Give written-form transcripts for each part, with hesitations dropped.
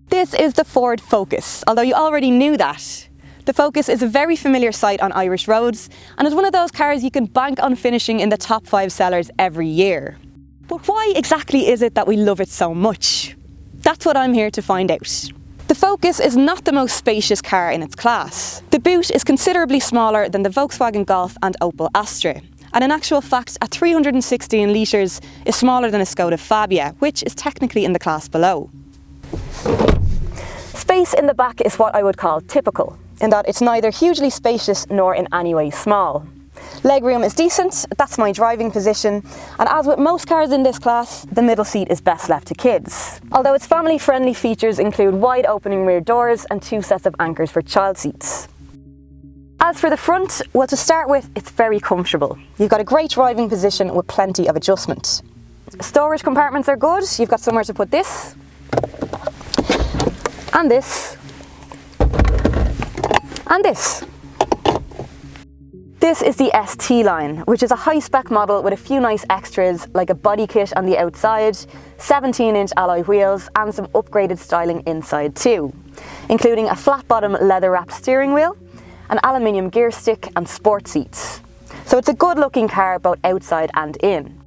This is the Ford Focus, although you already knew that. The Focus is a very familiar sight on Irish roads and is one of those cars you can bank on finishing in the top 5 sellers every year. But why exactly is it that we love it so much? That's what I'm here to find out. The Focus is not the most spacious car in its class. The boot is considerably smaller than the Volkswagen Golf and Opel Astra, and in actual fact at 316 litres is smaller than a Skoda Fabia, which is technically in the class below. Space in the back is what I would call typical, in that it's neither hugely spacious nor in any way small. Legroom is decent, that's my driving position, and as with most cars in this class, the middle seat is best left to kids. Although its family-friendly features include wide opening rear doors and 2 sets of anchors for child seats. As for the front, well, to start with, it's very comfortable. You've got a great driving position with plenty of adjustment. Storage compartments are good, you've got somewhere to put this, and this, and this. This is the ST line, which is a high-spec model with a few nice extras like a body kit on the outside, 17-inch alloy wheels and some upgraded styling inside too, including a flat-bottom leather-wrapped steering wheel, an aluminium gear stick and sport seats. So it's a good-looking car both outside and in.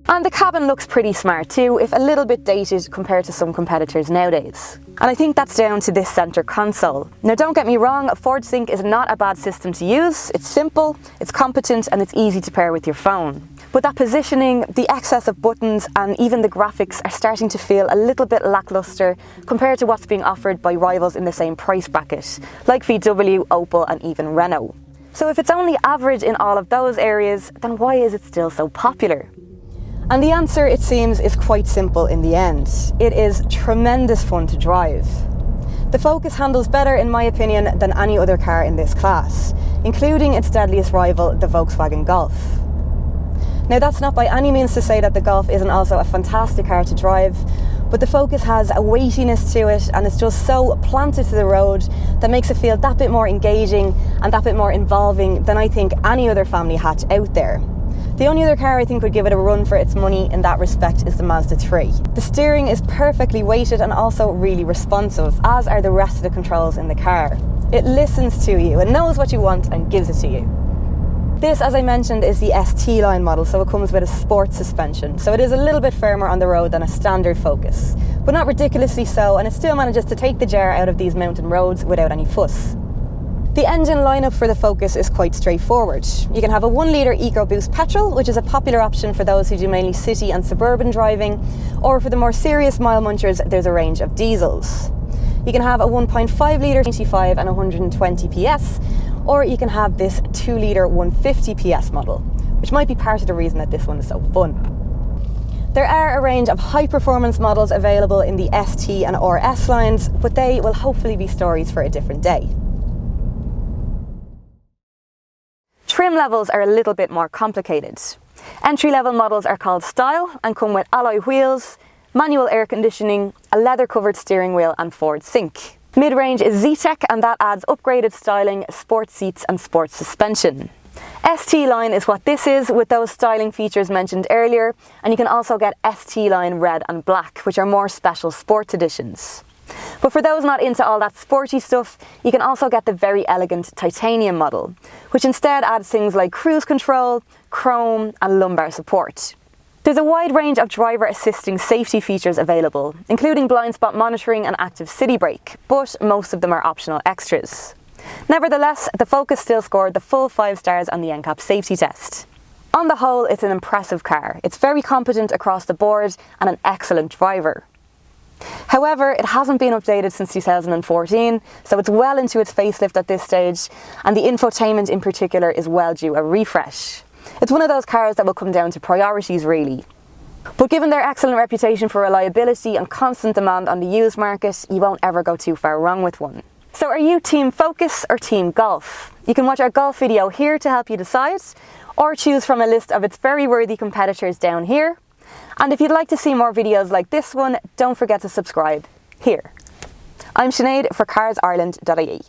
And the cabin looks pretty smart too, if a little bit dated compared to some competitors nowadays. And I think that's down to this centre console. Now don't get me wrong, Ford Sync is not a bad system to use. It's simple, it's competent and it's easy to pair with your phone. But that positioning, the excess of buttons and even the graphics are starting to feel a little bit lacklustre compared to what's being offered by rivals in the same price bracket, like VW, Opel and even Renault. So if it's only average in all of those areas, then why is it still so popular? And the answer, it seems, is quite simple in the end. It is tremendous fun to drive. The Focus handles better, in my opinion, than any other car in this class, including its deadliest rival, the Volkswagen Golf. Now that's not by any means to say that the Golf isn't also a fantastic car to drive, but the Focus has a weightiness to it and it's just so planted to the road that makes it feel that bit more engaging and that bit more involving than I think any other family hatch out there. The only other car I think would give it a run for its money in that respect is the Mazda 3. The steering is perfectly weighted and also really responsive, as are the rest of the controls in the car. It listens to you and knows what you want and gives it to you. This, as I mentioned, is the ST line model, so it comes with a sport suspension. So it is a little bit firmer on the road than a standard Focus, but not ridiculously so, and it still manages to take the jar out of these mountain roads without any fuss. The engine lineup for the Focus is quite straightforward. You can have a 1 litre EcoBoost petrol, which is a popular option for those who do mainly city and suburban driving, or for the more serious mile munchers, there's a range of diesels. You can have a 1.5 litre 95 and 120 PS, or you can have this 2 litre 150 PS model, which might be part of the reason that this one is so fun. There are a range of high-performance models available in the ST and RS lines, but they will hopefully be stories for a different day. Trim levels are a little bit more complicated. Entry-level models are called Style and come with alloy wheels, manual air conditioning, a leather-covered steering wheel and Ford Sync. Mid-range is Z-Tech and that adds upgraded styling, sport seats and sport suspension. ST line is what this is, with those styling features mentioned earlier, and you can also get ST line red and black, which are more special sports editions. But for those not into all that sporty stuff, you can also get the very elegant titanium model, which instead adds things like cruise control, chrome and lumbar support. There's a wide range of driver assisting safety features available, including blind spot monitoring and active city brake, but most of them are optional extras. Nevertheless, the Focus still scored the full 5 stars on the NCAP safety test. On the whole, it's an impressive car. It's very competent across the board and an excellent driver. However, it hasn't been updated since 2014, so it's well into its facelift at this stage, and the infotainment in particular is well due a refresh. It's one of those cars that will come down to priorities really. But given their excellent reputation for reliability and constant demand on the used market, you won't ever go too far wrong with one. So are you Team Focus or Team Golf? You can watch our Golf video here to help you decide, or choose from a list of its very worthy competitors down here. And if you'd like to see more videos like this one, don't forget to subscribe here. I'm Sinead for CarsIreland.ie.